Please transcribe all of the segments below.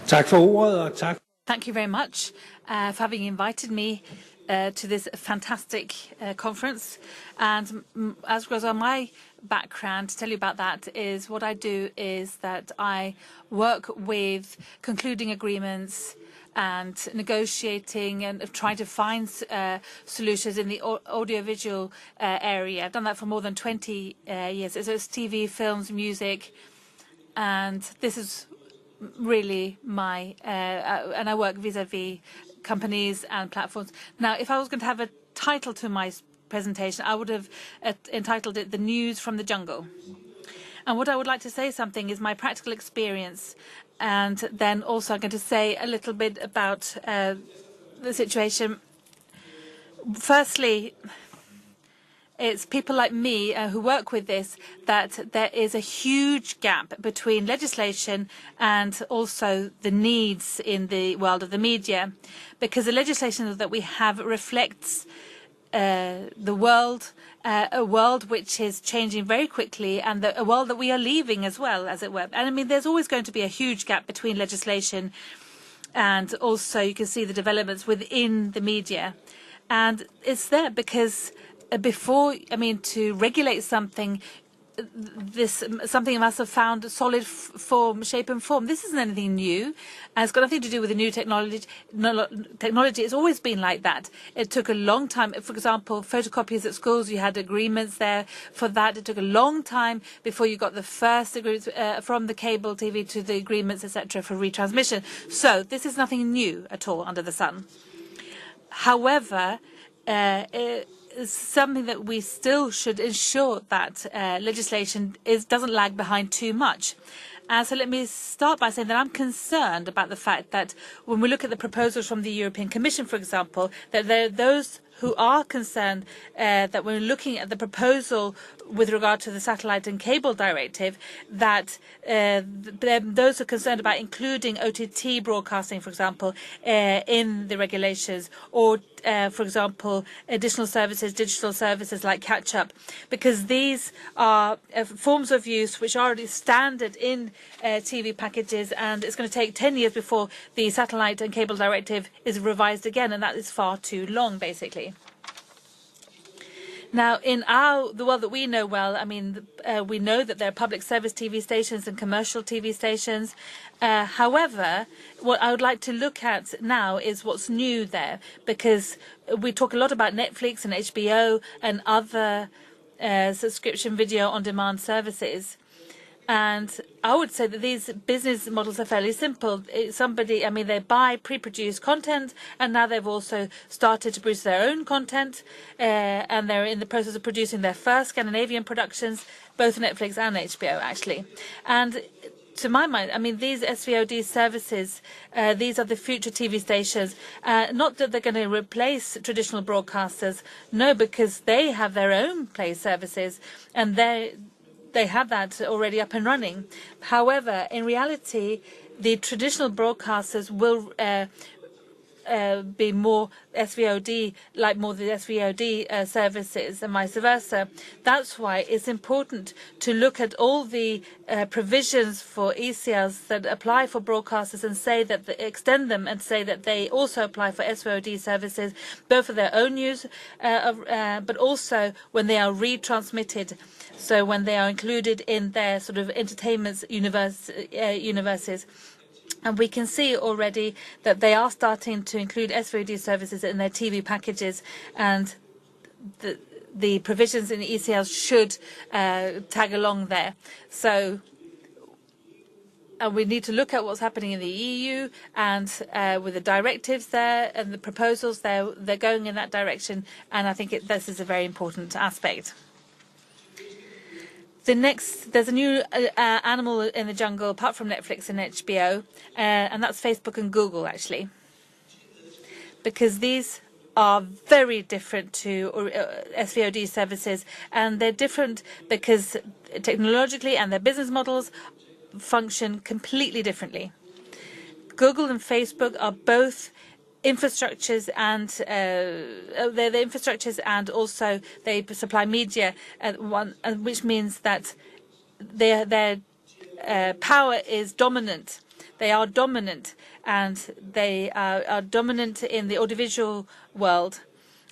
Tak for ordet, og tak. Thank you very much for having invited me to this fantastic conference. And as goes on my background, to tell you about that, is what I do is that I work with concluding agreements and negotiating and trying to find solutions in the audiovisual area. I've done that for more than 20 years. So it's TV, films, music, and this is really my and I work vis-a-vis companies and platforms. Now, if I was going to have a title to my presentation, I would have entitled it "The News from the Jungle." And what I would like to say something is my practical experience, and then also I'm going to say a little bit about the situation. Firstly, it's people like me who work with this, that there is a huge gap between legislation and also the needs in the world of the media, because the legislation that we have reflects the world, a world which is changing very quickly, and a world that we are leaving as well, as it were. And I mean, there's always going to be a huge gap between legislation and also you can see the developments within the media. And it's there because before, to regulate something, something must have found a solid shape and form. This isn't anything new, and it's got nothing to do with the new technology. It's always been like that. It took a long time. For example, photocopiers at schools, you had agreements there for that. It took a long time before you got the first agreements from the cable TV to the agreements, etc., for retransmission. So this is nothing new at all under the sun. However, it's something that we still should ensure that legislation doesn't lag behind too much. So let me start by saying that I'm concerned about the fact that when we look at the proposals from the European Commission, for example, that there are those who are concerned that when looking at the proposal with regard to the Satellite and Cable Directive, that those who are concerned about including OTT broadcasting, for example, in the regulations, or, for example, additional services, digital services like catch-up, because these are forms of use which are already standard in TV packages, and it's going to take 10 years before the Satellite and Cable Directive is revised again, and that is far too long, basically. Now, in the world that we know well, we know that there are public service TV stations and commercial TV stations. However, what I would like to look at now is what's new there, because we talk a lot about Netflix and HBO and other subscription video on-demand services. And I would say that these business models are fairly simple. They buy pre-produced content, and now they've also started to produce their own content, and they're in the process of producing their first Scandinavian productions, both Netflix and HBO, actually. And to my mind, these SVOD services, these are the future TV stations. Not that they're going to replace traditional broadcasters, no, because they have their own play services, and they have that already up and running. However, in reality, the traditional broadcasters will be more SVOD, like more the SVOD services and vice versa. That's why it's important to look at all the provisions for ECLs that apply for broadcasters and say that extend them and say that they also apply for SVOD services, both for their own use, but also when they are retransmitted. So when they are included in their sort of entertainment universes. And we can see already that they are starting to include SVOD services in their TV packages, and the provisions in the ECL should tag along there. So we need to look at what's happening in the EU, and with the directives there and the proposals there, they're going in that direction, and I think this is a very important aspect. There's a new animal in the jungle, apart from Netflix and HBO, and that's Facebook and Google, actually. Because these are very different to SVOD services, and they're different because technologically and their business models function completely differently. Google and Facebook are both infrastructures, and they're the infrastructures, and also they supply media, which means that their power is dominant. They are dominant, and they are dominant in the audiovisual world.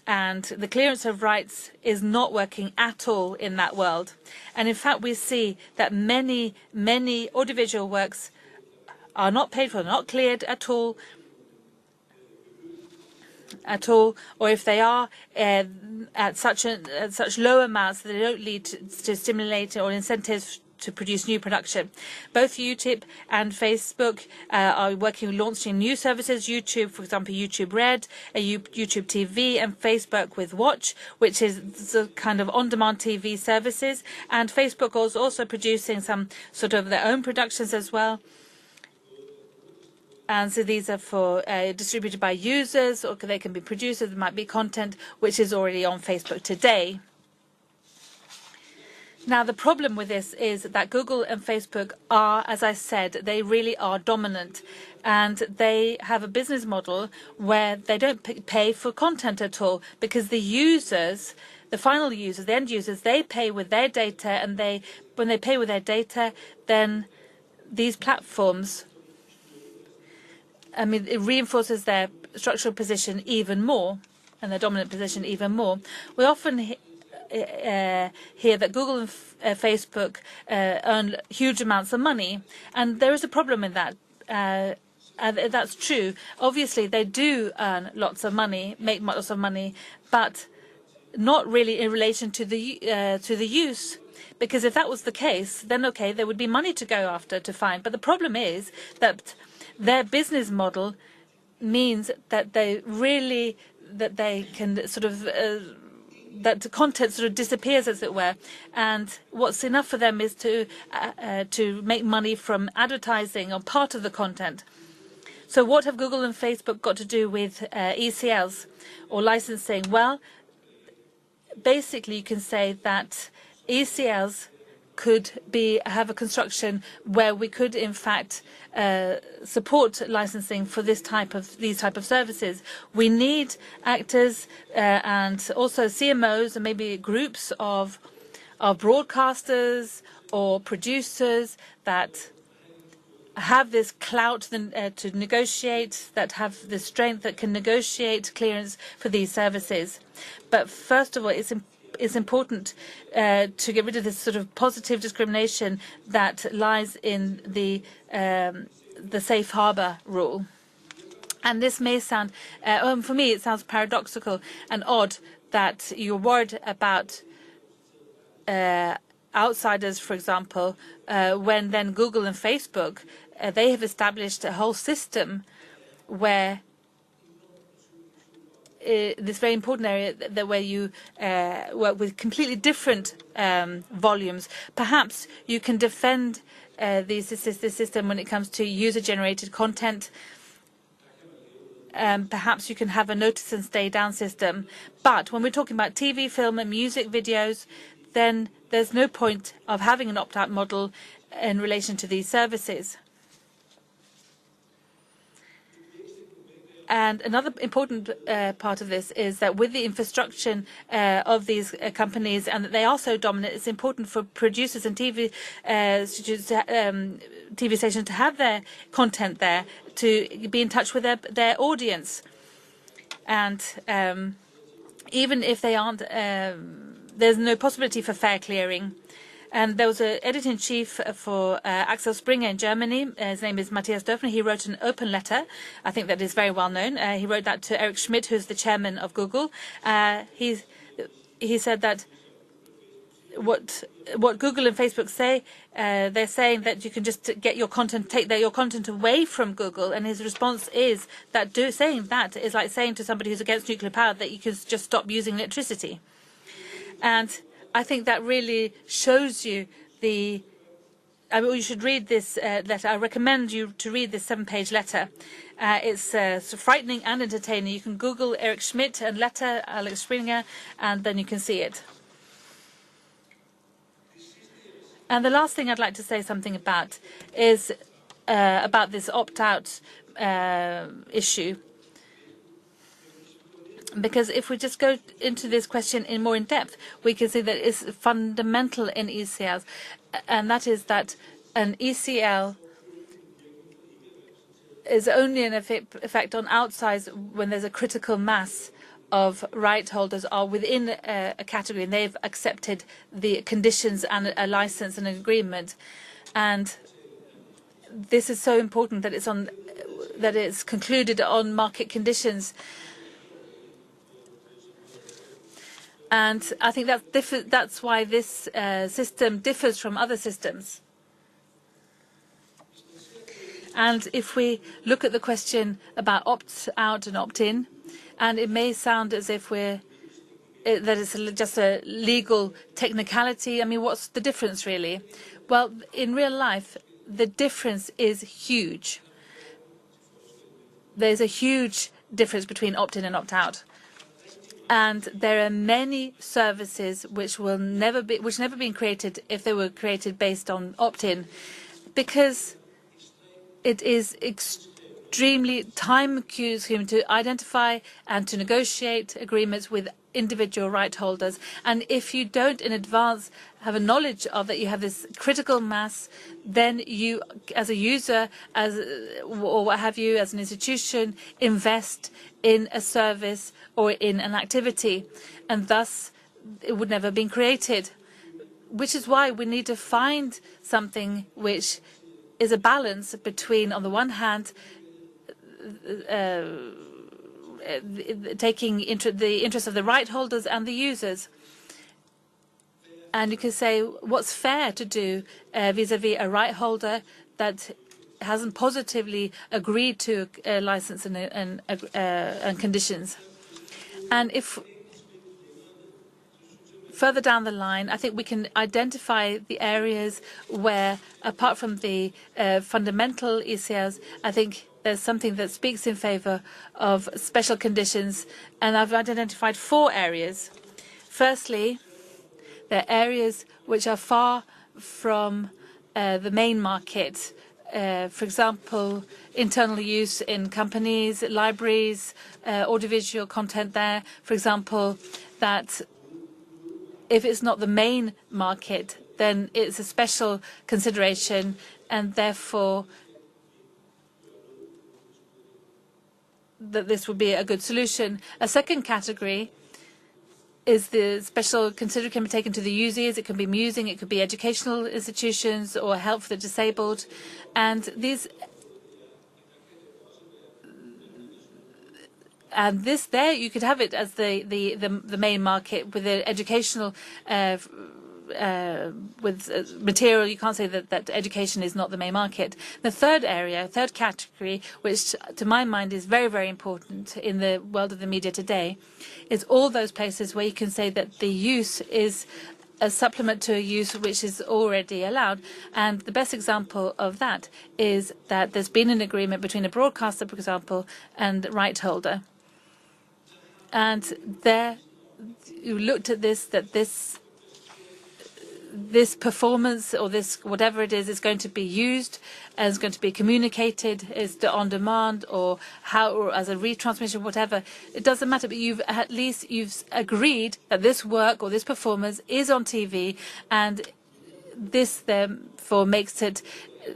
And the clearance of rights is not working at all in that world. And in fact, we see that many audiovisual works are not paid for, not cleared at all, or if they are at such low amounts that they don't lead to stimulate or incentives to produce new production. Both YouTube and Facebook are working on launching new services. YouTube, for example, YouTube Red, YouTube TV, and Facebook with Watch, which is the kind of on-demand TV services. And Facebook is also producing some sort of their own productions as well. And so these are for distributed by users, or they can be produced. There might be content which is already on Facebook today. Now, the problem with this is that Google and Facebook are, as I said, they really are dominant. And they have a business model where they don't pay for content at all, because the users, the final users, the end users, they pay with their data. And when they pay with their data, then these platforms, I mean, it reinforces their structural position even more, and their dominant position even more. We often hear that Google and Facebook earn huge amounts of money, and there is a problem in that. That's true. Obviously, they do earn lots of money, make lots of money, but not really in relation to the use. Because if that was the case, then okay, there would be money to go after to find. But the problem is that their business model means that they can sort of that the content sort of disappears, as it were, and what's enough for them is to make money from advertising on part of the content. So what have Google and Facebook got to do with ECLs or licensing? Well, basically you can say that ECLs could have a construction where we could in fact support licensing for these type of services. We need actors and also CMOs and maybe groups of broadcasters or producers that have this clout to negotiate, that have the strength that can negotiate clearance for these services. But first of all, it's important to get rid of this sort of positive discrimination that lies in the safe harbor rule. And this may sound, for me, it sounds paradoxical and odd that you're worried about outsiders, for example, when then Google and Facebook, they have established a whole system where this very important area where you work with completely different volumes. Perhaps you can defend this system when it comes to user-generated content. Perhaps you can have a notice and stay down system. But when we're talking about TV, film, and music videos, then there's no point of having an opt-out model in relation to these services. And another important part of this is that with the infrastructure of these companies, and that they are so dominant, it's important for producers and TV stations to have their content there, to be in touch with their audience. And even if they aren't, there's no possibility for fair clearing. And there was an editor-in-chief for Axel Springer in Germany. His name is Matthias Döpfner. He wrote an open letter. I think that is very well known. He wrote that to Eric Schmidt, who's the chairman of Google. He said that what Google and Facebook say, they're saying that you can just get your content, take your content away from Google. And his response is that saying that is like saying to somebody who's against nuclear power that you can just stop using electricity. And I think that really shows you you should read this letter. I recommend you to read this 7-page letter. It's frightening and entertaining. You can Google Eric Schmidt and letter Axel Springers, and then you can see it. And the last thing I'd like to say something about is about this opt-out issue. Because if we just go into this question more in depth, we can see that it's fundamental in ECLs, and that is that an ECL is only an effect on outsides when there's a critical mass of right holders are within a category and they've accepted the conditions and a license and an agreement. And this is so important that it's concluded on market conditions. And I think that's why this system differs from other systems. And if we look at the question about opt-out and opt-in, and it may sound as if that it's just a legal technicality. I mean, what's the difference really? Well, in real life, the difference is huge. There's a huge difference between opt-in and opt-out. And there are many services which never been created if they were created based on opt-in, because it is extremely time-consuming to identify and to negotiate agreements with individual right holders. And if you don't in advance have a knowledge of that you have this critical mass, then you, as a user, or what have you, as an institution, invest in a service or in an activity, and thus it would never have been created. Which is why we need to find something which is a balance between, on the one hand, taking the interest of the right holders and the users. And you can say, what's fair to do vis-à-vis a right holder that hasn't positively agreed to a license and conditions. And if further down the line, I think we can identify the areas where, apart from the fundamental ECLs, I think there's something that speaks in favor of special conditions. And I've identified 4 areas. Firstly, there are areas which are far from the main market. For example, internal use in companies, libraries, audiovisual content there. For example, that if it's not the main market, then it's a special consideration, and therefore that this would be a good solution. A second category is the special consideration can be taken to the users. It can be amusing, it could be educational institutions or help for the disabled. And this there you could have it as the main market with the educational with material. You can't say that education is not the main market. The third category, which to my mind is very, very important in the world of the media today, is all those places where you can say that the use is a supplement to a use which is already allowed. And the best example of that is that there's been an agreement between a broadcaster, for example, and the right holder. And there you looked at this performance or this whatever it is going to be used and is going to be communicated is on demand or as a retransmission, whatever. It doesn't matter, but you've agreed that this work or this performance is on TV, and this therefore makes it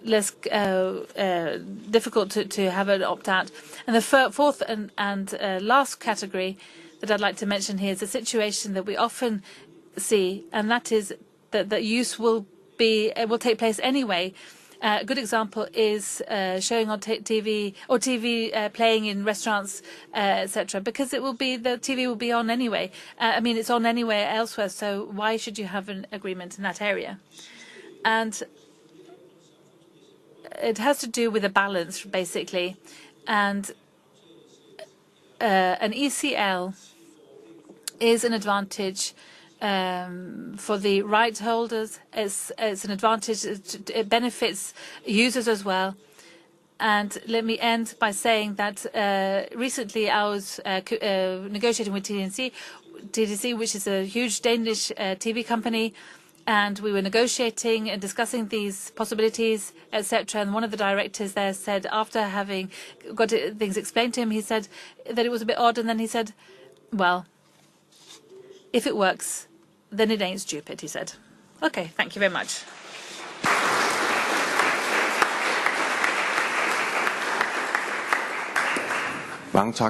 less difficult to have an opt-out. And the fourth and last category that I'd like to mention here is a situation that we often see, and that is that use will take place anyway. A good example is showing on TV or TV playing in restaurants, etc. Because the TV will be on anyway. I mean, it's on anywhere elsewhere. So why should you have an agreement in that area? And it has to do with a balance, basically. And an ECL is an advantage for the right holders. It's an advantage. It benefits users as well. And let me end by saying that recently I was negotiating with TDC, which is a huge Danish TV company, and we were negotiating and discussing these possibilities, etc. And one of the directors there said, after having got things explained to him, he said that it was a bit odd, and then he said, well, if it works, then it ain't stupid, he said. Okay, thank you very much. Mange tak.